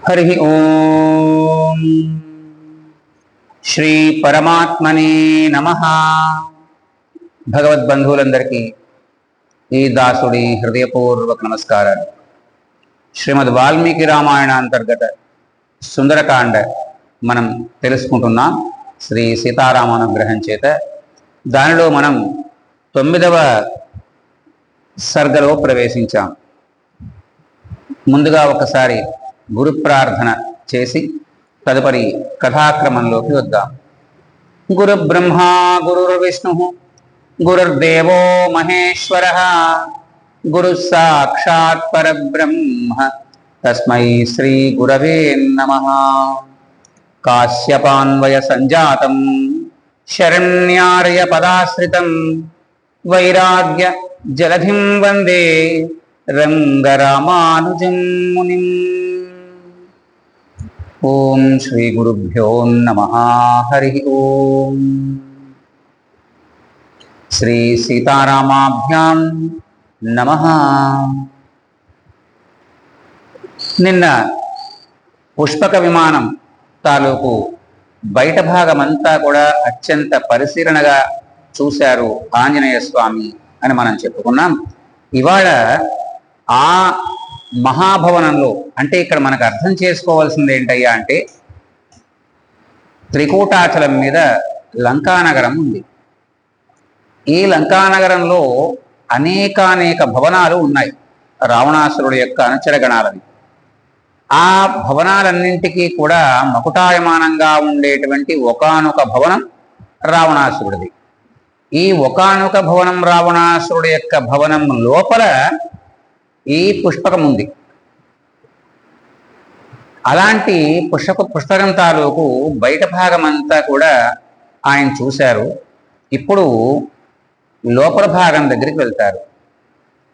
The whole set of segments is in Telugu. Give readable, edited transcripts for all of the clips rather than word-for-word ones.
హరి ఓం శ్రీ పరమాత్మనే నమః. భగవద్బంధువులందరికీ ఈ దాసుడి హృదయపూర్వక నమస్కారాలు. శ్రీమద్ వాల్మీకి రామాయణ అంతర్గత సుందరకాండ మనం తెలుసుకుంటున్నాం శ్రీ సీతారామానుగ్రహం చేత. దానిలో మనం 9వ సర్గలో ప్రవేశించాం. ముందుగా ఒకసారి గురు ప్రార్థన చేసి తదుపరి కథాక్రమంలోకి వద్దాం. గురు బ్రహ్మ గురుర్విష్ణు గురుర్దేవో మహేశ్వర గురు సాక్షాత్ పరబ్రహ్మ తస్మై శ్రీ గురవే నమః. కాశ్యపాన్వయ సంజాతం శరణ్యార్య పదాశ్రితం వైరాగ్య జలధిం వందే రంగరామానుజం మునిం. ఓం శ్రీ గురుభ్యో నమః. హరి ఓం. శ్రీ సీతారామాభ్యాం నమః. నిన్న పుష్పక విమానం తాలూకు బయట భాగమంతా కూడా అత్యంత పరిశీలనగా చూశారు ఆంజనేయ స్వామి అని మనం చెప్పుకున్నాం. ఇవాళ ఆ మహాభవనంలో, అంటే ఇక్కడ మనకు అర్థం చేసుకోవాల్సింది ఏంటయ్యా అంటే, త్రికూటాచలం మీద లంకానగరం ఉంది. ఈ లంకానగరంలో అనేకానేక భవనాలు ఉన్నాయి, రావణాసురుడు యొక్క అనుచరగణాలని. ఆ భవనాలన్నింటికీ కూడా మకుటాయమానంగా ఉండేటువంటి ఒకానొక భవనం రావణాసురుడిది. ఈ ఒకానొక భవనం రావణాసురుడు యొక్క భవనం లోపల ఈ పుష్పకం ఉంది. అలాంటి పుష్పకం తాలూకు బయట భాగం అంతా కూడా ఆయన చూశారు. ఇప్పుడు లోపల భాగం దగ్గరికి వెళ్తారు.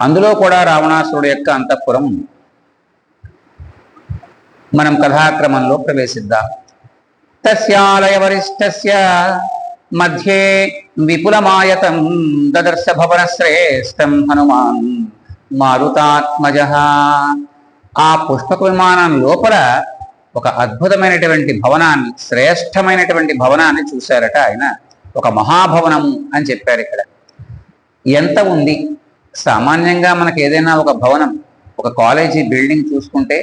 అందులో కూడా రావణాసురుడు యొక్క అంతఃపురం ఉంది. మనం కథాక్రమంలో ప్రవేశిద్దాం. తస్యాలయ వరిష్ఠస్య మధ్యే విపులమాయతం దదర్శ భవన శ్రేష్టం హనుమాన్ మారుతాత్మజ. ఆ పుష్పక విమానం లోపల ఒక అద్భుతమైనటువంటి భవనాన్ని, శ్రేష్టమైనటువంటి భవనాన్ని చూశారట ఆయన. ఒక మహాభవనము అని చెప్పారు. ఇక్కడ ఎంత ఉంది? సామాన్యంగా మనకు ఏదైనా ఒక భవనం, ఒక కాలేజీ బిల్డింగ్ చూసుకుంటే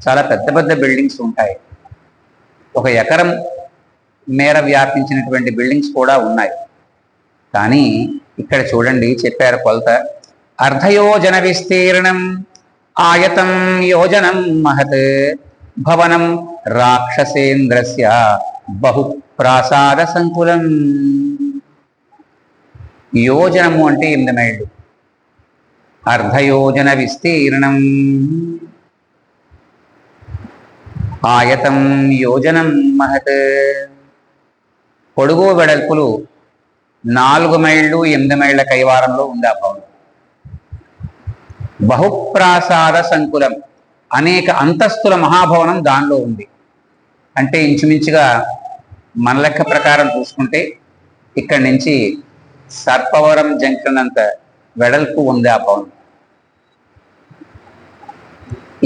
చాలా పెద్ద పెద్ద బిల్డింగ్స్ ఉంటాయి. ఒక ఎకరం మేర వ్యాపించినటువంటి బిల్డింగ్స్ కూడా ఉన్నాయి. కానీ ఇక్కడ చూడండి, చెప్పారు కొలత. అర్ధయోజన విస్తీర్ణం ఆయతం యోజనం మహత్ భవనం రాక్షసేంద్రస్య బహు ప్రాసాద సంకులం. యోజనము అంటే 8 మైళ్ళు. అర్ధయోజన విస్తీర్ణం ఆయతం యోజనం మహత్. పొడుగు వెడల్పులు 4 మైళ్ళు 8 మైళ్ళ కైవారంలో ఉంది ఆ భవనం. బహుప్రాసాద సంకులం, అనేక అంతస్తుల మహాభవనం దానిలో ఉంది. అంటే ఇంచుమించుగా మన లెక్క ప్రకారం చూసుకుంటే ఇక్కడి నుంచి సర్పవరం జంక్షన్ అంత వెడల్పు ఉంది ఆ భవనం.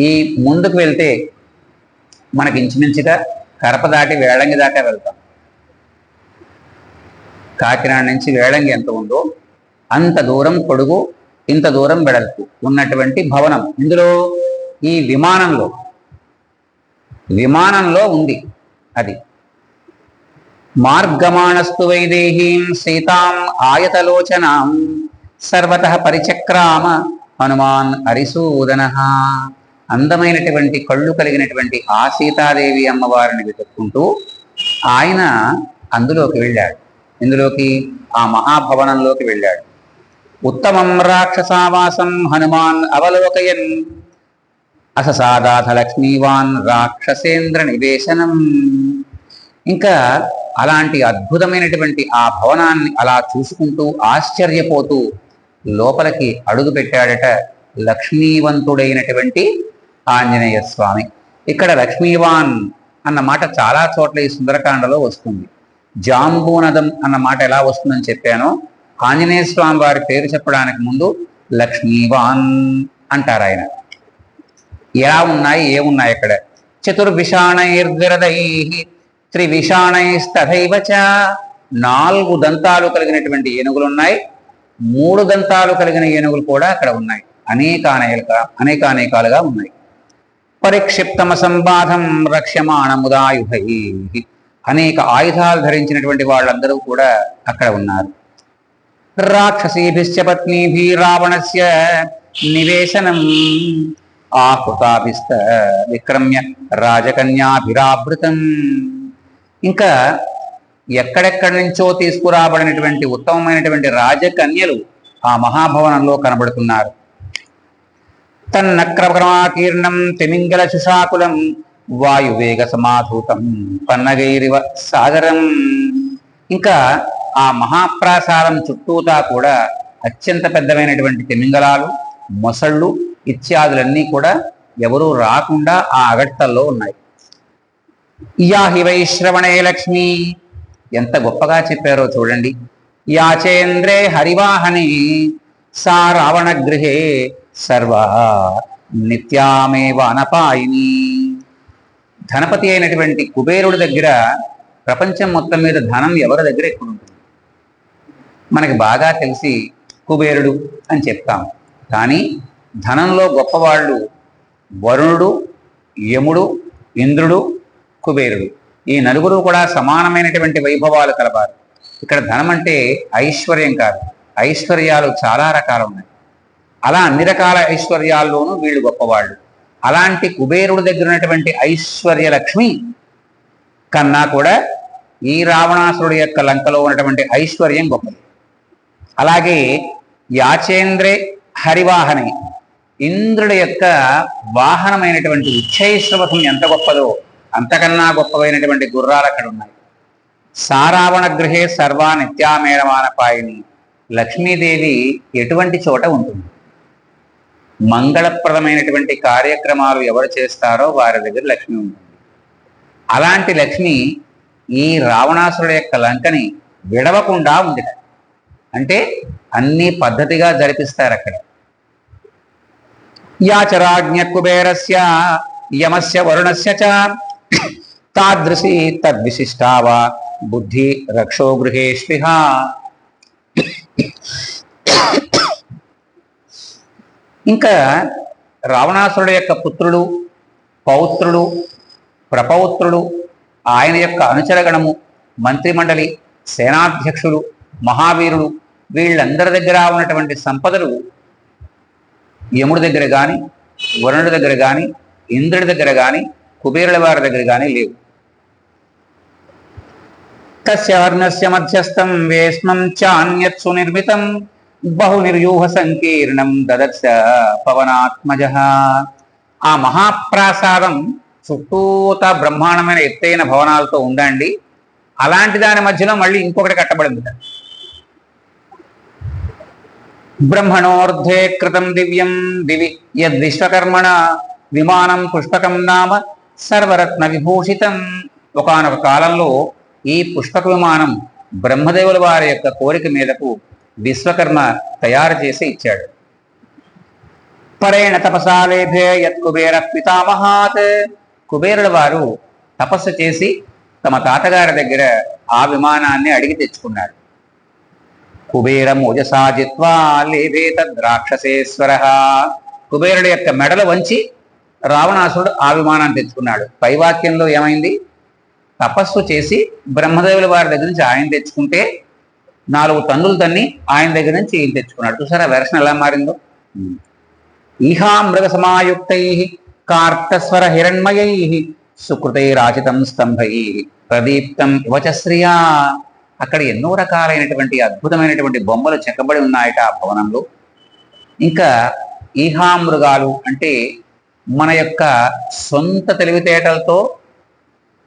ఈ ముందుకు వెళ్తే మనకి ఇంచుమించుగా కరప దాటి వేళంగి దాకా వెళ్తాం. కాకినాడ నుంచి వేళంగి ఎంత ఉందో అంత దూరం పొడుగు, ఇంత దూరం వెడల్పు ఉన్నటువంటి భవనం ఇందులో ఈ విమానంలో ఉంది. అది మార్గమాణస్తు వైదేహీం సీతాం ఆయతలోచనాం సర్వతః పరిచక్రామ హనుమాన్ హరిసూదన. అందమైనటువంటి కళ్ళు కలిగినటువంటి ఆ సీతాదేవి అమ్మవారిని వెతుక్కుంటూ ఆయన అందులోకి వెళ్ళాడు. ఇందులోకి, ఆ మహాభవనంలోకి వెళ్ళాడు. ఉత్తమం రాక్షసావాసం హనుమాన్ అవలోకయన్ అససాదాథ లక్ష్మీవాన్ రాక్షసేంద్ర నివేశనం. ఇంకా అలాంటి అద్భుతమైనటువంటి ఆ భవనాన్ని అలా చూసుకుంటూ ఆశ్చర్యపోతూ లోపలికి అడుగు పెట్టాడట లక్ష్మీవంతుడైనటువంటి ఆంజనేయ స్వామి. ఇక్కడ లక్ష్మీవాన్ అన్న మాట చాలా చోట్ల ఈ సుందరకాండలో వస్తుంది. జాంబూనదం అన్న మాట ఎలా వస్తుందని చెప్పానో, ఆంజనేయ స్వామి వారి పేరు చెప్పడానికి ముందు లక్ష్మీవాన్ అంటారు ఆయన. ఎలా ఉన్నాయి, ఏమున్నాయి అక్కడ చతుర్విషాణైర్విరదైః త్రివిషాణైస్తథైవ చ. 4 దంతాలు కలిగినటువంటి ఏనుగులున్నాయి, 3 దంతాలు కలిగిన ఏనుగులు కూడా అక్కడ ఉన్నాయి. అనేకానేకాలుగా ఉన్నాయి. పరిక్షిప్తమ సంబాధం రక్ష్యమాణముదాయుధైః. అనేక ఆయుధాలు ధరించినటువంటి వాళ్ళందరూ కూడా అక్కడ ఉన్నారు. రాక్షసీభిశ్చ పత్నీభిః రావణస్య నివేశనం ఆకృతాభిస్త విక్రమ్య రాజకన్యాభిరావృతం. ఇంకా ఎక్కడెక్కడి నుంచో తీసుకురాబడినటువంటి ఉత్తమమైనటువంటి రాజకన్యలు ఆ మహాభవనంలో కనబడుతున్నారు. తన్నక్రమకీర్ణం తిమింగల శుషాకులం వాయువేగ సమాధూతం పన్నగైరివ సాగరం. ఇంకా ఆ మహాప్రాసారం చుట్టూతా కూడా అత్యంత పెద్దమైనటువంటి తిమింగలాలు, మొసళ్ళు ఇత్యాదులన్నీ కూడా ఎవరూ రాకుండా ఆ అగట్టల్లో ఉన్నాయి. యాహి వైశ్రవణే లక్ష్మి, ఎంత గొప్పగా చెప్పారో చూడండి. యాచేంద్రే హరివాహనే సా రావణ గృహే సర్వా నిత్యామేవ అనపాయిని. ధనపతి అయినటువంటి కుబేరుడి దగ్గర ప్రపంచం మొత్తం మీద ధనం ఎవరి దగ్గర ఎక్కువ ఉంటుంది? మనకి బాగా తెలిసి కుబేరుడు అని చెప్తాం. కానీ ధనంలో గొప్పవాళ్ళు వరుణుడు, యముడు, ఇంద్రుడు, కుబేరుడు. ఈ నలుగురు కూడా సమానమైనటువంటి వైభవాలు కలవారు. ఇక్కడ ధనం అంటే ఐశ్వర్యం కాదు, ఐశ్వర్యాలు చాలా రకాలు ఉన్నాయి. అలా అన్ని రకాల ఐశ్వర్యాల్లోనూ వీళ్ళు గొప్పవాళ్ళు. అలాంటి కుబేరుడి దగ్గర ఉన్నటువంటి ఐశ్వర్య లక్ష్మి కన్నా కూడా ఈ రావణాసురుడి యొక్క లంకలో ఉన్నటువంటి ఐశ్వర్యం గొప్పది. అలాగే యాచేంద్రే హరివాహనే, ఇంద్రుడి యొక్క వాహనమైనటువంటి ఉచ్చైశ్రవసం ఎంత గొప్పదో అంతకన్నా గొప్పవైనటువంటి గుర్రాలు అక్కడ ఉన్నాయి. సారావణ గృహే సర్వా నిత్యామేళమానపాయిని. లక్ష్మీదేవి ఎటువంటి చోట ఉంటుంది? మంగళప్రదమైనటువంటి కార్యక్రమాలు ఎవరు చేస్తారో వారి దగ్గర లక్ష్మి ఉంటుంది. అలాంటి లక్ష్మి ఈ రావణాసురుడు యొక్క లంకని విడవకుండా ఉంది. అంటే అన్ని పద్ధతిగా జరిపిస్తారు అక్కడ. యాచరాజ్ఞ కుబేరస్య యమస్య వరుణస్య చ తాదృశీ తద్విశిష్టావా బుద్ధి రక్షో గృహేష్విహ. ఇంకా రావణాసురుడు యొక్క పుత్రుడు, పౌత్రుడు, ప్రపౌత్రుడు, ఆయన యొక్క అనుచరగణము, మంత్రిమండలి, సేనాధ్యక్షుడు, మహావీరుడు, వీళ్ళందరి దగ్గర ఉన్నటువంటి సంపదలు యముడి దగ్గర కానీ, వరుణుడి దగ్గర కానీ, ఇంద్రుడి దగ్గర కానీ, కుబేరుల వారి దగ్గర కానీ లేవు. తస్య వర్ణస్య మధ్యస్థం వేష్మం చాన్యత్ సునిర్మితం బహునిర్యూహ సంకీర్ణం దదర్శ పవనాత్మజ. ఆ మహాప్రాసాదం చుట్టూత బ్రహ్మాండమైన ఎత్తైన భవనాలతో ఉందండి. అలాంటి దాని మధ్యలో మళ్ళీ ఇంకొకటి కట్టబడింది. బ్రహ్మణోర్ధే కృతం దివ్యం దివి యద్విశ్వకర్మణ విమానం పుష్పకం నామ సర్వరత్న విభూషితం. ఒకానొక కాలంలో ఈ పుష్పక విమానం బ్రహ్మదేవుల వారి యొక్క కోరిక మీదకు విశ్వకర్మ తయారు చేసి ఇచ్చాడు. పరేణ తపసాలేభే యత్ కుబేర పితామహాత్. కుబేరుల వారు తపస్సు చేసి తమ తాతగారి దగ్గర ఆ విమానాన్ని అడిగి తెచ్చుకున్నాడు. కుబేరం ఓజసా జిత్వా లేభే తద్రాక్షసేశ్వర. కుబేరుడు యొక్క మెడలు వంచి రావణాసురుడు ఆ విమానాన్ని తెచ్చుకున్నాడు. పైవాక్యంలో ఏమైంది? తపస్సు చేసి బ్రహ్మదేవుల వారి దగ్గర నుంచి ఆయన తెచ్చుకుంటే 4 టన్నులు తన్ని ఆయన దగ్గర నుంచి ఈయన తెచ్చుకున్నాడు. చూసారా వెర్షన్ ఎలా మారిందో. ఈహా మృగ సమాయుక్తై కార్తస్వర హిరణ్మయై సుకృతైరాచితం స్తంభై ప్రదీప్తం ఇవచశ్రియా. అక్కడ ఎన్నో రకాలైనటువంటి అద్భుతమైనటువంటి బొమ్మలు చెక్కబడి ఉన్నాయట ఆ భవనంలో. ఇంకా ఈహా మృగాలు అంటే మన యొక్క సొంత తెలివితేటలతో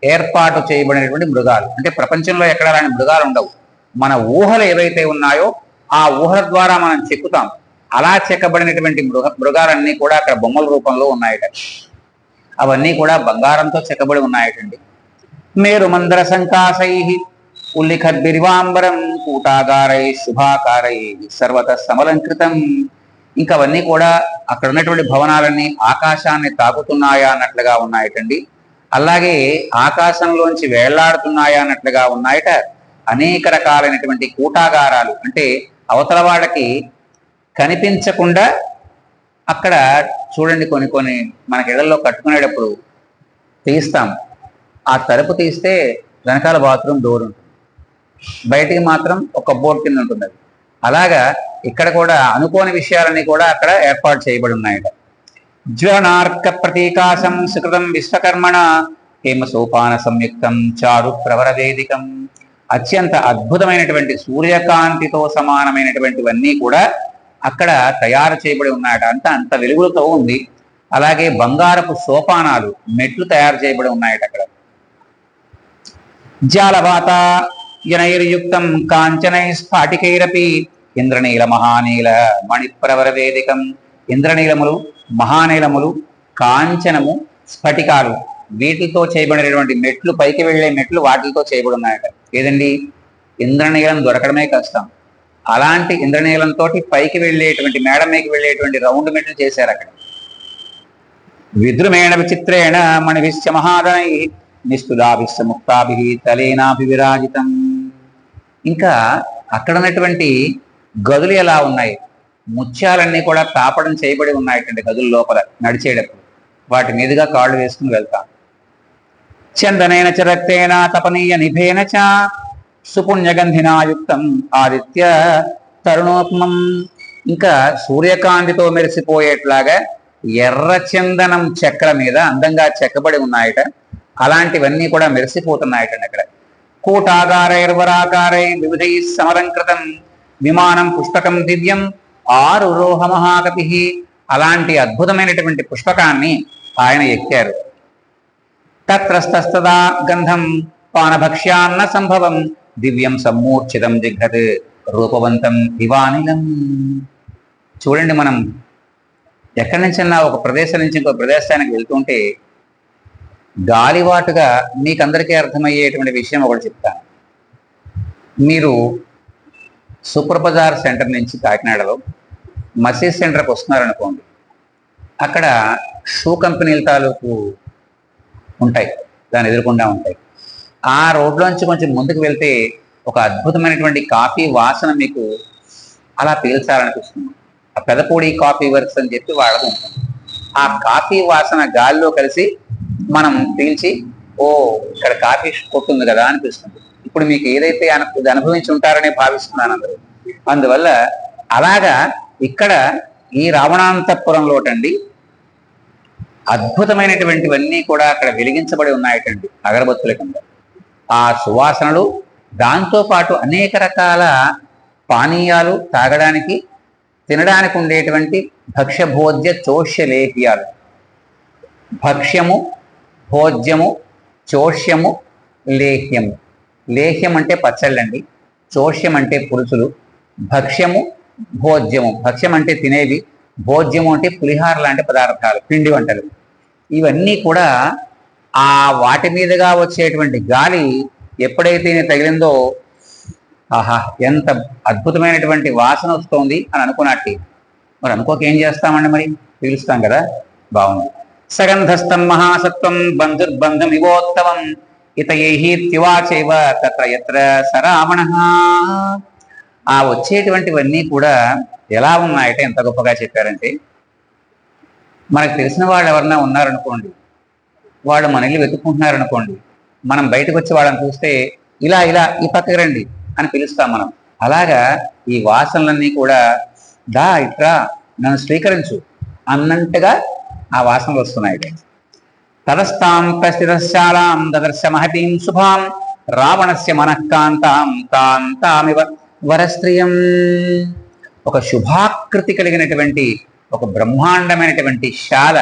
ఏర్పాటు చేయబడినటువంటి మృగాలు. అంటే ప్రపంచంలో ఎక్కడ అలాంటి మృగాలు ఉండవు. మన ఊహలు ఏవైతే ఉన్నాయో ఆ ఊహల ద్వారా మనం చెక్కుతాం. అలా చెక్కబడినటువంటి మృగాలన్నీ కూడా అక్కడ బొమ్మల రూపంలో ఉన్నాయట. అవన్నీ కూడా బంగారంతో చెక్కబడి ఉన్నాయటండి. మేరు మందర సంకాసై ఉల్లిఖద్భిర్వాంబరం కూటాగారై శుభాకారై సర్వత సమలంకృతం. ఇంకవన్నీ కూడా అక్కడ ఉన్నటువంటి భవనాలన్నీ ఆకాశాన్ని తాకుతున్నాయా అన్నట్లుగా ఉన్నాయటండి. అలాగే ఆకాశంలోంచి వేళ్లాడుతున్నాయా అన్నట్లుగా ఉన్నాయట అనేక రకాలైనటువంటి కూటాగారాలు. అంటే అవతల వాళ్ళకి కనిపించకుండా అక్కడ చూడండి, కొన్ని కొన్ని మనకి ఇళ్లలో కట్టుకునేటప్పుడు తీస్తాం, ఆ తలుపు తీస్తే వెనకాల బాత్రూమ్ డోర్ ఉంటుంది, బయటికి మాత్రం ఒక బోర్డు కింద ఉంటుంది. అలాగా ఇక్కడ కూడా అనుకోని విషయాలన్నీ కూడా అక్కడ ఏర్పాటు చేయబడి ఉన్నాయట. జ్వలనార్క ప్రతీకాశం సుకృతం విశ్వకర్మణ హేమ సోపాన సంయుక్తం చారు ప్రవర వేదికం. అత్యంత అద్భుతమైనటువంటి సూర్యకాంతితో సమానమైనటువంటివన్నీ కూడా అక్కడ తయారు చేయబడి ఉన్నాయట. అంత వెలుగులతో ఉంది. అలాగే బంగారపు సోపానాలు, మెట్లు తయారు చేయబడి ఉన్నాయట అక్కడ. జాలవాత యనైర్యుక్తం కాంచనై స్ఫాటికైరపి ఇంద్రనీల మహానీల మణిప్రవర వేదికం. ఇంద్రనీలములు, మహానీలములు, కాంచనము, స్ఫటికాలు, వీటితో చేయబడినటువంటి మెట్లు, పైకి వెళ్లే మెట్లు వాటితో చేయబడి ఉన్నాయట. ఏదండి, ఇంద్రనీలం దొరకడమే కష్టం. అలాంటి ఇంద్రనీలంతో పైకి వెళ్ళేటువంటి, మేడ మీదకి వెళ్ళేటువంటి రౌండ్ మెట్లు చేశారు అక్కడ. విద్రుమేణ విచిత్రేణ మణివిశ్చ మహాదనై నిస్తులాభిశ్చ ముక్తాభి తలేనాభివిరాజితం. ఇంకా అక్కడ ఉన్నటువంటి గదులు ఎలా ఉన్నాయి, ముత్యాలన్నీ కూడా తాపడం చేయబడి ఉన్నాయటండి గదుల లోపల. నడిచేటప్పుడు వాటి మీదుగా కాళ్ళు వేసుకుని వెళ్తాం. చందనైన చ రక్తేన తపనీయ నిభేన చ సుపుణ్యగంధినాయుక్తం ఆదిత్య తరుణోత్మం. ఇంకా సూర్యకాంతితో మెరిసిపోయేట్లాగా ఎర్ర చందనం చెక్కల మీద అందంగా చెక్కబడి ఉన్నాయట. అలాంటివన్నీ కూడా మెరిసిపోతున్నాయటండి అక్కడ. కూటాగారైర్వరాకారై వివిధై సమలంకృతం విమానం పుష్పకం దివ్యం ఆరురోహ మహాకపి. అలాంటి అద్భుతమైనటువంటి పుష్పకాన్ని ఆయన ఎక్కారు. తత్రస్తస్తదా గంధం పానభక్ష్యాన్న సంభవం దివ్యం సమ్మూర్ఛితం జిఘ్రత్ రూపవంతం దివానిలం. చూడండి, మనం ఎక్కడి నుంచన్నా ఒక ప్రదేశం నుంచి ఇంకో ప్రదేశానికి వెళ్తుంటే గాలివాటుగా మీకందరికీ అర్థమయ్యేటువంటి విషయం ఒకటి చెప్తాను. మీరు సూపర్ బజార్ సెంటర్ నుంచి కాకినాడలో మసీద్ సెంటర్కి వస్తున్నారనుకోండి, అక్కడ షూ కంపెనీల తాలూకు ఉంటాయి, దాన్ని ఎదురుకుండా ఉంటాయి. ఆ రోడ్లోంచి కొంచెం ముందుకు వెళ్తే ఒక అద్భుతమైనటువంటి కాఫీ వాసన మీకు అలా పీల్చాలనిపిస్తుంది. ఆ పెదపూడి కాఫీ వర్క్స్ అని చెప్పి వాళ్ళది ఉంటుంది. ఆ కాఫీ వాసన గాలిలో కలిసి మనం పీల్చి, ఓ ఇక్కడ కాఫీ కొట్టుంది కదా అనిపిస్తుంది. ఇప్పుడు మీకు ఏదైతే అనుభవించి ఉంటారని భావిస్తున్నాను అందరూ. అందువల్ల అలాగా ఇక్కడ ఈ రావణాంతపురంలోటండి అద్భుతమైనటువంటివన్నీ కూడా అక్కడ వెలిగించబడి ఉన్నాయటండి అగరబత్తుల కింద. ఆ సువాసనలు, దాంతోపాటు అనేక రకాల పానీయాలు, తాగడానికి తినడానికి ఉండేటువంటి భక్ష్య భోజ్య చోష్య లేహ్యాలు. భక్ష్యము, భోజ్యము, చోష్యము, లేహ్యము. లేహ్యం అంటే పచ్చళ్ళండి, చోష్యం అంటే పులుసులు, భక్ష్యము, భోజ్యము. భక్ష్యం అంటే తినేవి, భోజ్యము అంటే పులిహార లాంటి పదార్థాలు, పిండి వంటలు. ఇవన్నీ కూడా ఆ వాటి మీదుగా వచ్చేటువంటి గాలి ఎప్పుడైతే తగిలిందో, ఆహా ఎంత అద్భుతమైనటువంటి వాసన వస్తోంది అని అనుకున్నట్టు. మరి అనుకోక ఏం చేస్తామండి, మరి పీలుస్తాం కదా. బాగుంది. సగంధస్థం మహాసత్వం బంధుర్బంధం ఇవోత్తమం ఇతయేహీత్యువాచైవ తత్ర యత్ర సరావణ. ఆ వచ్చేటువంటివన్నీ కూడా ఎలా ఉన్నాయంటే ఎంత గొప్పగా చెప్పారంటే, మనకు తెలిసిన వాళ్ళు ఎవరన్నా ఉన్నారనుకోండి, వాళ్ళు మన ఇల్లు వెతుక్కుంటున్నారనుకోండి, మనం బయటకు వచ్చి వాళ్ళని చూస్తే ఇలా ఇలా ఈ పక్కకి రండి అని పిలుస్తాం మనం. అలాగా ఈ వాసనలన్నీ కూడా దా ఇట్రా నన్ను స్వీకరించు అన్నట్టుగా ఆ వాసనలు వస్తున్నాయి. తదస్తాం ప్రస్థితశాలాం దదర్శ మహతీం శుభాం రావణస్య మనఃకాంతాం కాంతామివ వరస్త్రియం. ఒక శుభాకృతి కలిగినటువంటి ఒక బ్రహ్మాండమైనటువంటి శాల,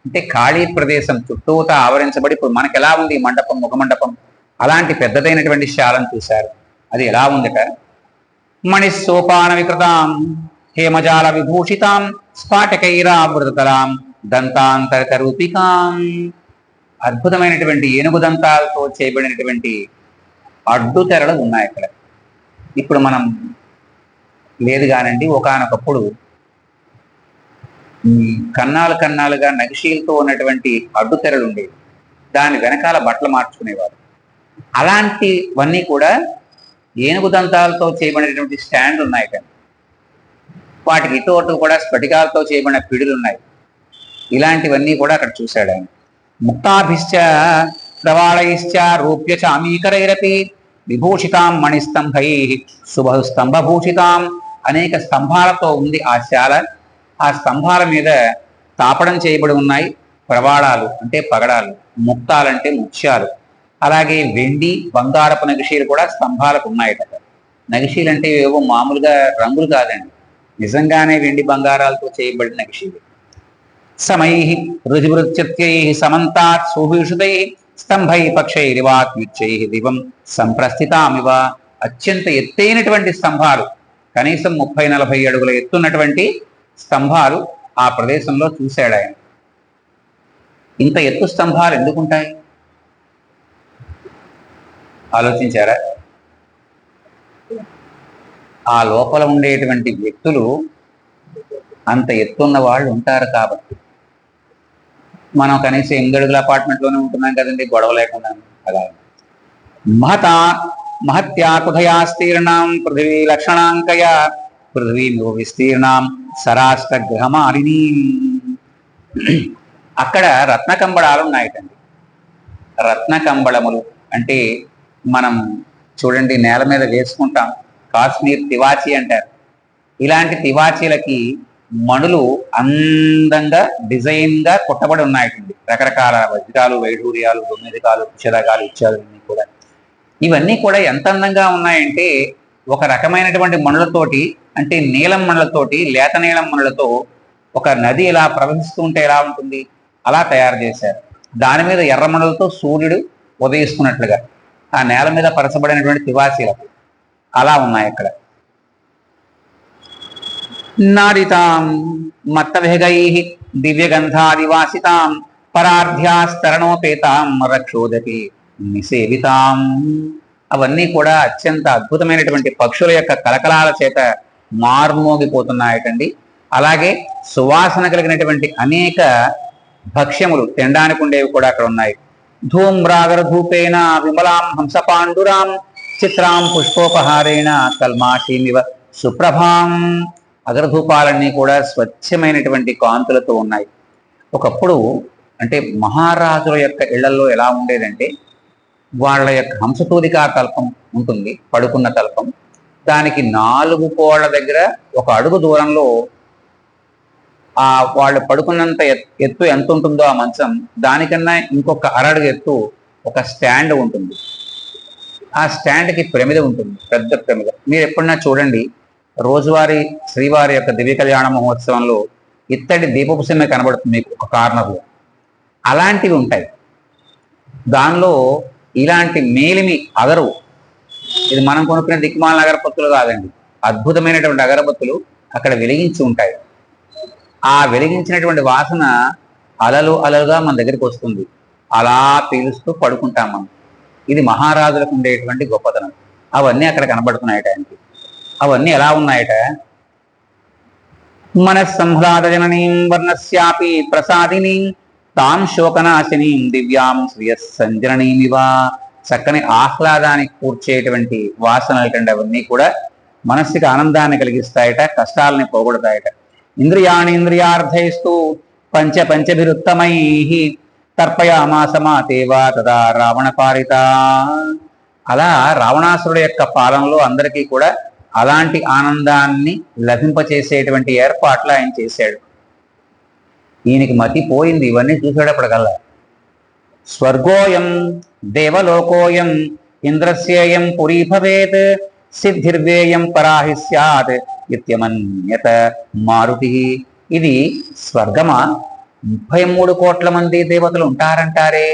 అంటే ఖాళీ ప్రదేశం చుట్టూతా ఆవరించబడి, ఇప్పుడు మనకు ఎలా ఉంది మండపం, ముఖమండపం, అలాంటి పెద్దదైనటువంటి శాలను చూశారు. అది ఎలా ఉందట, మణిస్సోపాన వికృతాం హేమజాల విభూషితాం స్ఫాటకైరావృతతలాం దంతాంతరక రూపికాం. అద్భుతమైనటువంటి ఏనుగు దంతాలతో చేయబడినటువంటి అడ్డు తెరలు ఉన్నాయి అక్కడ. ఇప్పుడు మనం లేదు కానండి, ఒకానొకప్పుడు కన్నాలుగా నగిశీలతో ఉన్నటువంటి అడ్డు తెరలు ఉండేవి. దాని వెనకాల బట్టలు మార్చుకునేవారు. అలాంటివన్నీ కూడా ఏనుగు దంతాలతో చేయబడినటువంటి స్టాండ్ ఉన్నాయి కానీ వాటికి ఇటు అటు కూడా స్ఫటికాలతో చేయబడిన పిడులు ఉన్నాయి. ఇలాంటివన్నీ కూడా అక్కడ చూశాడు ఆయన. ముక్తాభిశ్చ ప్రవాళైశ్చ రూప్య చామీకరైరపి విభూషితాం మణిస్తంభై శుభస్తంభభూషితాం. అనేక స్తంభాలతో ఉంది ఆ శాల. ఆ స్తంభాల మీద తాపడం చేయబడి ఉన్నాయి ప్రవాళాలు అంటే పగడాలు, ముక్తాలంటే ముత్యాలు, అలాగే వెండి బంగారపు నగిషీలు కూడా స్తంభాలకు ఉన్నాయట. నగిషీలు అంటే ఏవో మామూలుగా రంగులు కాదండి, నిజంగానే వెండి బంగారాలతో చేయబడిన నగిషీలు. సమై రుజివృత్యై సమంతాత్ సుభీషితై స్తంభై పక్షైరివాత్యుచ్చై దివం సంప్రస్థితామివ. అత్యంత ఎత్తైనటువంటి స్తంభాలు, కనీసం 30-40 అడుగుల ఎత్తున్నటువంటి స్తంభాలు ఆ ప్రదేశంలో చూశాడు ఆయన. ఇంత ఎత్తు స్తంభాలు ఎందుకుంటాయి ఆలోచించారా? ఆ లోపల ఉండేటువంటి వ్యక్తులు అంత ఎత్తున్న వాళ్ళు ఉంటారు కాబట్టి. మనం కనీసం 8 అడుగుల అపార్ట్మెంట్లోనే ఉంటున్నాం కదండి, గొడవ లేకుండా. అలా మహత్యాకుధయాస్తీర్ణం పృథివీ లక్షణాంకయ పృథివీ విస్తీర్ణం సరాష్ట్రగ్రహమాలిని. అక్కడ రత్నకంబళాలు ఉన్నాయటండి. రత్నకంబళములు అంటే మనం చూడండి నేల మీద వేసుకుంటాం, కాశ్మీర్ తివాచీ అంటారు. ఇలాంటి తివాచీలకి మణులు అందంగా డిజైన్గా కుట్టబడి ఉన్నాయటండి. రకరకాల వజ్రాలు, వైఢూర్యాలు, దొమ్మిదికాలు, కుశలగాలు ఇత్యాదులన్నీ కూడా. ఇవన్నీ కూడా ఎంత అందంగా ఉన్నాయంటే ఒక రకమైనటువంటి మణులతోటి, అంటే నీలం మణులతోటి, లేత నీలం మణులతో ఒక నది ఇలా ప్రవహిస్తూ ఉంటే ఎలా ఉంటుంది అలా తయారు చేశారు. దాని మీద ఎర్రమణులతో సూర్యుడు ఉదయిస్తున్నట్లుగా ఆ నేల మీద పరచబడినటువంటి తివాచీలకు అలా ఉన్నాయి అక్కడ. నారితాం మత్తవేగై దివ్యగంధాదివాసితాం పరార్ధ్యాస్తరణోపేతాం రక్షోదపి నిసేవితాం. అవన్నీ కూడా అత్యంత అద్భుతమైనటువంటి పక్షుల యొక్క కలకలాల చేత మార్మోగిపోతున్నాయటండి. అలాగే సువాసన కలిగినటువంటి అనేక భక్ష్యములు తినడానికి ఉండేవి కూడా అక్కడ ఉన్నాయి. ధూమ్రాగర ధూపేన విమలాం హంసపాండురాం చిత్రాం పుష్పోపహారేణ కల్మాషీమివ సుప్రభాం. అగరధూపాలన్నీ కూడా స్వచ్ఛమైనటువంటి కాంతులతో ఉన్నాయి. ఒకప్పుడు అంటే మహారాజుల యొక్క ఇళ్లలో ఎలా ఉండేదంటే వాళ్ళ యొక్క హంసతూలికా తల్పం ఉంటుంది, పడుకున్న తల్పం. దానికి 4 కోళ్ల దగ్గర 1 అడుగు దూరంలో వాళ్ళు పడుకున్నంత ఎత్తు ఎంత ఉంటుందో ఆ మంచం, దానికన్నా ఇంకొక అరడుగు ఎత్తు ఒక స్టాండ్ ఉంటుంది. ఆ స్టాండ్కి ప్రమిద ఉంటుంది, పెద్ద ప్రమిద. మీరు ఎప్పుడన్నా చూడండి, రోజువారీ శ్రీవారి యొక్క దివ్య కళ్యాణ మహోత్సవంలో ఇత్తడి దీపపు సిమ్మ కనబడుతుంది మీకు ఒక కార్నర్లో. అలాంటివి ఉంటాయి. దానిలో ఇలాంటి మేలిమి అగరు, ఇది మనం కొనుక్కునే దిక్మాల అగరబత్తులు కాదండి, అద్భుతమైనటువంటి అగరబత్తులు అక్కడ వెలిగించి ఉంటాయి. ఆ వెలిగించినటువంటి వాసన అలలు అలలుగా మన దగ్గరికి వస్తుంది. అలా పీలుస్తూ పడుకుంటాం మనం. ఇది మహారాజులకు ఉండేటువంటి గొప్పతనం. అవన్నీ అక్కడ కనబడుతున్నాయట ఆయనకి. అవన్నీ ఎలా ఉన్నాయట? మనస్సంహ్లాదజననీం వర్ణస్యాపి ప్రసాదినీం తాం శోకనాశినీం దివ్యాం శ్రియస్సంజననీమివ. చక్కని ఆహ్లాదానికి కూర్చేటువంటి వాసనలు అవన్నీ కూడా మనస్సుకి ఆనందాన్ని కలిగిస్తాయట, కష్టాలని పోగొడతాయట. ఇంద్రియాణీంద్రియార్థైస్తూ పంచభిరుత్తమై తర్పయామాసమాతేవా తదా రావణ పారిత. అలా రావణాసురుడు యొక్క పాలనలో అందరికీ కూడా అలాంటి ఆనందాన్ని లభింపచేసేటువంటి ఏర్పాట్లు ఆయన చేశాడు. ఈయనకి మతి పోయింది ఇవన్నీ చూసేటప్పటికల్లా. స్వర్గోయం దేవలోకోయం ఇంద్రస్యేయం పురీ భవేత్ సిద్ధిర్వేయం పరాహి స్యాత్ ఇత్యమన్యత మారుతి. ఇది స్వర్గమా? 33 కోట్ల మంది దేవతలు ఉంటారంటారే,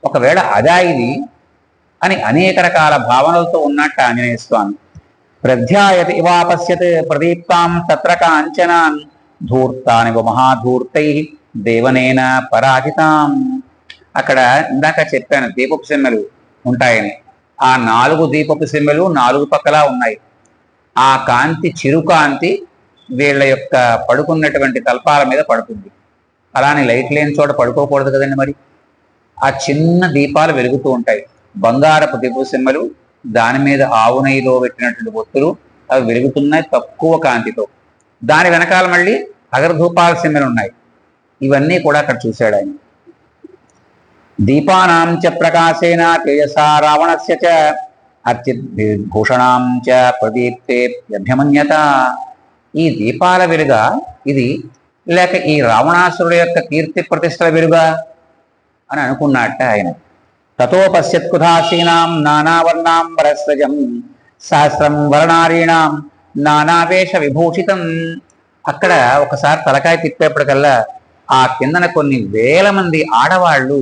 ఒకవేళ అదా ఇది అని అనేక రకాల భావనలతో ఉన్నట్టు ఆంజనేయ స్వామి. ప్రధ్యాయత ఇవాపశ్యత్ ప్రదీప్తాం తత్ర కాంచనాన్ ధూర్తానివ మహాధూర్తై దేవనేన పరాజితాం. అక్కడ ఇందాక చెప్పాను దీపపు సిమ్మెలు ఉంటాయని. ఆ 4 దీపపు సిమ్మెలు 4 పక్కలా ఉన్నాయి. ఆ కాంతి, చిరుకాంతి వీళ్ళ యొక్క పడుకున్నటువంటి తల్పాల మీద పడుతుంది. అలానే లైట్ లేని చోట పడుకోకూడదు కదండి మరి. ఆ చిన్న దీపాలు వెలుగుతూ ఉంటాయి. బంగారపు దీపు సిమ్మలు, దాని మీద ఆవు నెయ్యిలో పెట్టినటువంటి ఒత్తులు, అవి వెలుగుతున్నాయి తక్కువ కాంతితో. దాని వెనకాల మళ్ళీ అగరధూపాల సిమ్మలు ఉన్నాయి. ఇవన్నీ కూడా అక్కడ చూశాడు ఆయన. దీపానాం చ ప్రకాశేన తేజసా రావణస్య చ అత్యుద్భూషణాం చ ప్రదీప్తేభ్యమన్యత. ఈ దీపాల వెలుగా ఇది, లేక ఈ రావణాసురుడు యొక్క కీర్తి ప్రతిష్టల వెలుగా అని అనుకున్నట్ట ఆయన. తతో పశ్యత్కుధాసీనాం నానావర్ణాంబరస్రజం సహస్రం వర్ణారీణాం నానావేష విభూషితం. అక్కడ ఒకసారి తలకాయ తిప్పేప్పటికల్లా ఆ కిందన కొన్ని వేల మంది ఆడవాళ్ళు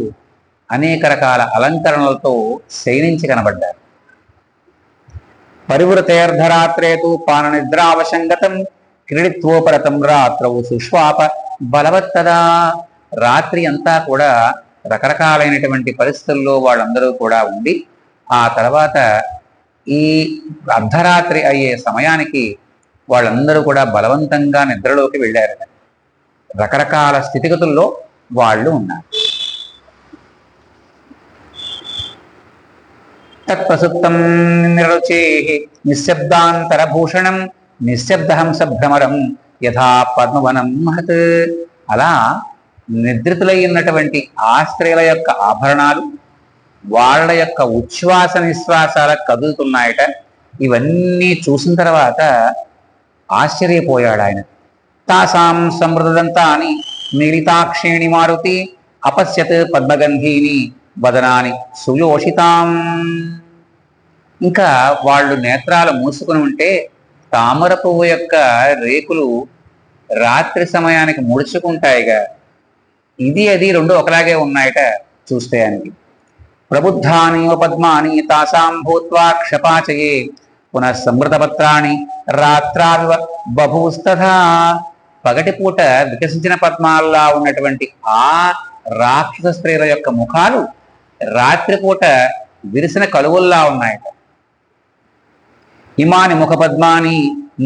అనేక రకాల అలంకరణలతో శయనించి కనబడ్డారు. పరివృతేర్ధరాత్రేతు పాన నిద్రావశంగతం క్రీడిత్వోపరతం రాత్రవు సుష్వాప బలవత్తదా. రాత్రి అంతా కూడా రకరకాలైనటువంటి పరిస్థితుల్లో వాళ్ళందరూ కూడా ఉండి, ఆ తర్వాత ఈ అర్ధరాత్రి అయ్యే సమయానికి వాళ్ళందరూ కూడా బలవంతంగా నిద్రలోకి వెళ్ళారట. రకరకాల స్థితిగతుల్లో వాళ్ళు ఉన్నారు. తత్ప్రసుప్తం నిరుచే నిశ్శబ్దాంతరభూషణం నిశ్శబ్దహంస భ్రమరం యథా పద్మవనం మహత్. అలా నిద్రితులై ఉన్నటువంటి ఆ స్త్రీల యొక్క ఆభరణాలు వాళ్ళ యొక్క ఉచ్ఛ్వాస నిశ్వాసాల కదులుతున్నాయట. ఇవన్నీ చూసిన తర్వాత ఆశ్చర్యపోయాడు ఆయన. తాసాం సమృద్ధంతాని నీలితాక్షేణి మారుతి అపశ్యత్ పద్మగంధీని వదనాని సుయోషితాం. ఇంకా వాళ్ళు నేత్రాలు మూసుకుని ఉంటే తామర పువ్వు యొక్క రేకులు రాత్రి సమయానికి ముడుచుకుంటాయిగా, ఇది అది రెండు ఒకలాగే ఉన్నాయట చూస్తే ఆయనకి. ప్రబుద్ధాని పద్మాని తాసాం భూత్వా క్షపాచయే పునః సమృతపత్రాన్ని రాత్రాల్వ బభూస్తథా. పగటిపూట వికసించిన పద్మాల్లా ఉన్నటువంటి ఆ రాక్షస స్త్రీల యొక్క ముఖాలు రాత్రిపూట విరిసిన కలువుల్లా ఉన్నాయట. ఇమాని ముఖ పద్మాని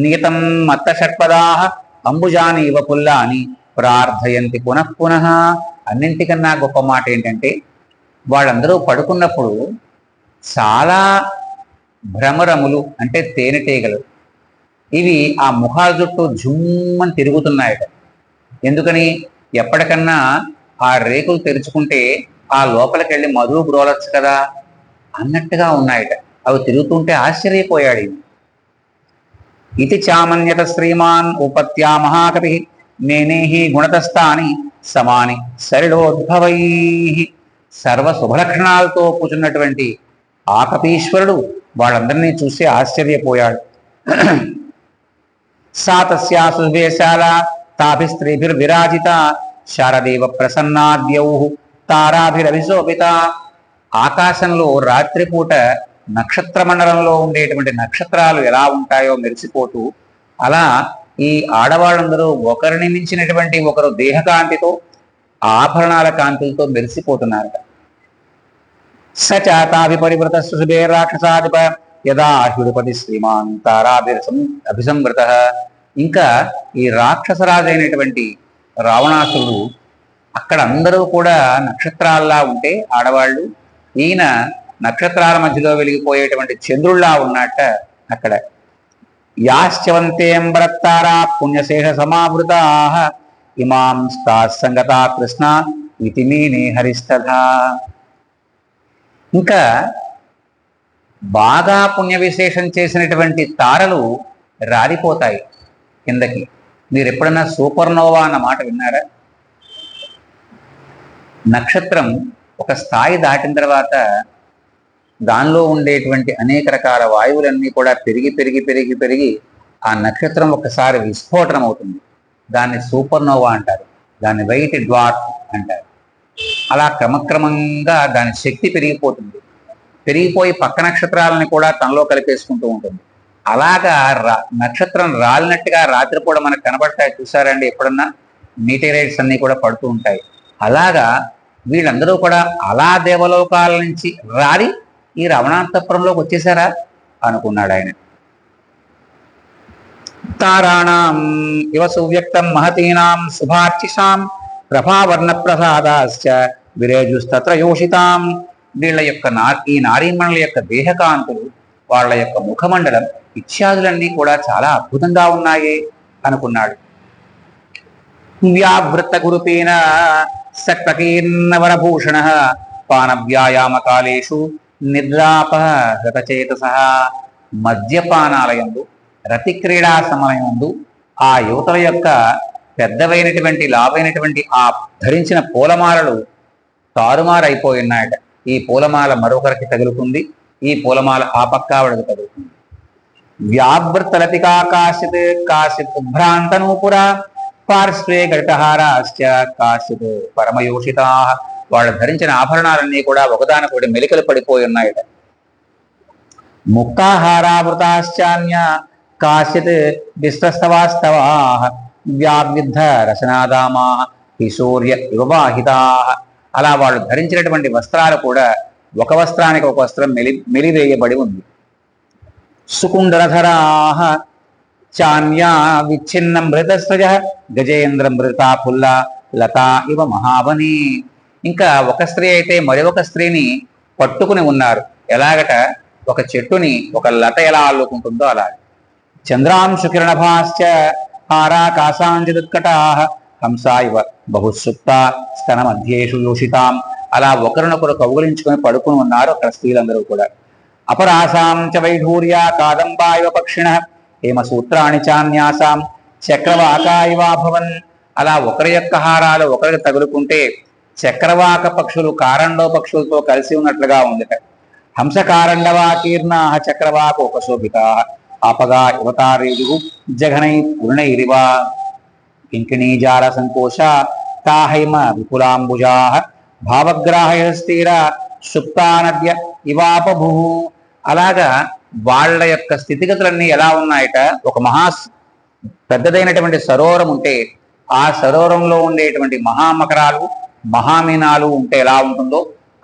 నియతం మత్త షట్పదాహ అంబుజాని ఇవ పుల్లాని ప్రార్థయంతి పునః పునః. అన్నింటికన్నా గొప్ప మాట ఏంటంటే, వాళ్ళందరూ పడుకున్నప్పుడు చాలా భ్రమరములు అంటే తేనెటీగలు ఇవి ఆ ముఖాల చుట్టూ జుమ్మని తిరుగుతున్నాయట. ఎందుకని? ఎప్పటికన్నా ఆ రేకులు తెరుచుకుంటే ఆ లోపలికి వెళ్ళి మధువు బ్రోలచ్చు కదా అన్నట్టుగా ఉన్నాయట. అవి తిరుగుతుంటే ఆశ్చర్యపోయాడు. ఇది చామన్యత శ్రీమాన్ ఉపత్యా మహాకవి నేనేహి గుణతస్థాని సమాని సరిలోద్భవై. సర్వ శుభలక్షణాలతో కూర్చున్నటువంటి ఆ కపీశ్వరుడు వాళ్ళందరినీ చూసి ఆశ్చర్యపోయాడు. సా తస్యాసు వేశాల తాభిస్త్రీభిర్విరాజిత శారదేవ ప్రసన్నాద్యౌ తారాభిరభిశోభిత. ఆకాశంలో రాత్రిపూట నక్షత్ర మండలంలో ఉండేటువంటి నక్షత్రాలు ఎలా ఉంటాయో మెరిసిపోతూ, అలా ఈ ఆడవాళ్ళందరూ ఒకరిని మించినటువంటి ఒకరు దేహకాంతితో ఆభరణాల కాంతులతో మెరిసిపోతున్నారు. సచాతాభిపరివృత సుశుభే రాక్షసాధిప యదా హ్యుడిపతి శ్రీమాన్ తారాభిసంవృత. ఇంకా ఈ రాక్షసరాజైనటువంటి రావణాసురుడు అక్కడ అందరూ కూడా నక్షత్రాల్లా ఉంటే ఆడవాళ్ళు, ఈయన నక్షత్రాల మధ్యలో వెలిగిపోయేటువంటి చంద్రుల్లా ఉన్నట్ట అక్కడ. యాశ్చవంతేంబరత్తారా పుణ్యశేష సమావృతా ఇమాం సంగతా కృష్ణ ఇతిమీనే హరిస్తథా. ఇంకా బాగా పుణ్య విశేషం చేసినటువంటి తారలు రాలిపోతాయి కిందకి. మీరు ఎప్పుడన్నా సూపర్నోవా అన్న మాట విన్నారా? నక్షత్రం ఒక స్థాయి దాటిన తర్వాత దానిలో ఉండేటువంటి అనేక రకాల వాయువులన్నీ కూడా పెరిగి పెరిగి పెరిగి పెరిగి ఆ నక్షత్రం ఒకసారి విస్ఫోటనం అవుతుంది. దాన్ని సూపర్నోవా అంటారు, దాన్ని వైట్ డ్వార్ఫ్ అంటారు. అలా క్రమక్రమంగా దాని శక్తి పెరిగిపోతుంది, పెరిగిపోయి పక్క నక్షత్రాలని కూడా తనలో కలిపేసుకుంటూ ఉంటుంది. అలాగా నక్షత్రం రాలినట్టుగా రాత్రిపూట మనకు కనబడతాయి, చూసారండి ఎప్పుడన్నా? మీటరైట్స్ అన్నీ కూడా పడుతూ ఉంటాయి. అలాగా వీళ్ళందరూ కూడా అలా దేవలోకాల నుంచి రాలి ఈ రమణాంతపురంలోకి వచ్చేసారా అనుకున్నాడు ఆయన. తారాణం ఇవ సువ్యక్తం మహతీనాం శుభార్చిషాం ప్రభావర్ణ ప్రసాదాశ్చ విరేజుస్తత్ర యోషితాం. వీళ్ళ యొక్క ఈ నారీమణుల యొక్క దేహకాంతులు, వాళ్ళ యొక్క ముఖమండలం ఇత్యాదులన్నీ కూడా చాలా అద్భుతంగా ఉన్నాయి అనుకున్నాడు. వ్యావృత్త గురుపేన సక్తకీర్ణవరభూషణ పానవ్యాయామకాలేషు నిద్రాపహృతచేతస. మద్యపానాలయందు, రతిక్రీడా సమయందు ఆ యువతల యొక్క పెద్దవైనటువంటి లావైనటువంటి ఆ ధరించిన పూలమాలలు తారుమారైపోయి ఉన్నాయట. ఈ పూలమాల మరొకరికి తగులుతుంది, ఈ పూలమాల ఆ పక్క ఆవిడకు తగులుతుంది. వ్యావృత్తలతికా కాశ్చిత్ కాశ్చిత్ ఉభ్రాంతనూపుర పార్శ్వే ఘటహారాశ్చ కాశ్చిత్ పరమయోషితా. వాళ్ళు ధరించిన ఆభరణాలన్నీ కూడా ఒకదానికొకటి మెలికలు పడిపోయి ఉన్నాయట. ముక్తాహారావృతాశ్చాన్య కాశ్చిత్ విశ్వస్తవాస్తవా వ్యావిద్ధ రసనాదామా కిశోర్య యువవాహితా. అలా వాళ్ళు ధరించినటువంటి వస్త్రాలు కూడా ఒక వస్త్రానికి ఒక వస్త్రం మెలివేయబడి ఉంది. సుకుండరధరా చాన్యా విచ్ఛిన్న మృతస్వజ గజేంద్ర మృతా పుల్ల లతా ఇవ మహావని. ఇంకా ఒక స్త్రీ అయితే మరి ఒక స్త్రీని పట్టుకుని ఉన్నారు. ఎలాగట, ఒక చెట్టుని ఒక లత ఎలా అల్లుకుంటుందో అలా. చంద్రాంశుకిరణభాశ్చ హారాకాశాంజుత్కటా హంసా ఇవ బహుసుప్త స్తన మధ్యేషు యోషితాం. అలా ఒకరినొకరు కౌగులించుకొని పడుకుని ఉన్నారు అక్కడ స్త్రీలందరూ కూడా. అపరాసాం చ వైఢూర్య కాదంబా ఇవ పక్షిణ హేమసూత్రాణి చాన్యాసాం చక్రవాకా ఇవాభవన్. అలా ఒకరి యొక్క హారాలు ఒకరికి తగులుకుంటే చక్రవాక పక్షులు కారండో పక్షులతో కలిసి ఉన్నట్లుగా ఉందిట. హంసకారండవాకీర్ణా చక్రవాకోపశోభితా ఆపగా యువతారేడు జఘనై పూర్ణైరివా కింకిణీజాల సంకోశ తాహైమ విపులాంబుజా భావగ్రాహయస్తీర సుప్తానద్య ఇవాపభూ. అలాగా వాళ్ళ యొక్క స్థితిగతులన్నీ ఎలా ఉన్నాయట, ఒక పెద్దదైనటువంటి సరోవరం ఉంటే ఆ సరోవరంలో ఉండేటువంటి మహామకరాలు మహామీనాలు ఉంటే ఎలా ఉంటుందో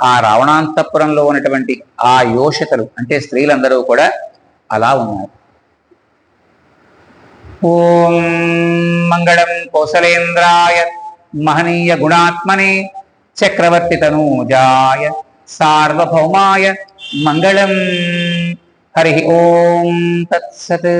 ఆ రావణాంతపురంలో ఉన్నటువంటి ఆ యోషితలు అంటే స్త్రీలందరూ కూడా అలా ఉన్నారు. ఓం మంగళం కౌసలేంద్రాయ మహనీయ గుణాత్మనే చక్రవర్తి తనూజాయ సార్వభౌమాయ మంగళం. హరి ఓం తత్సత్.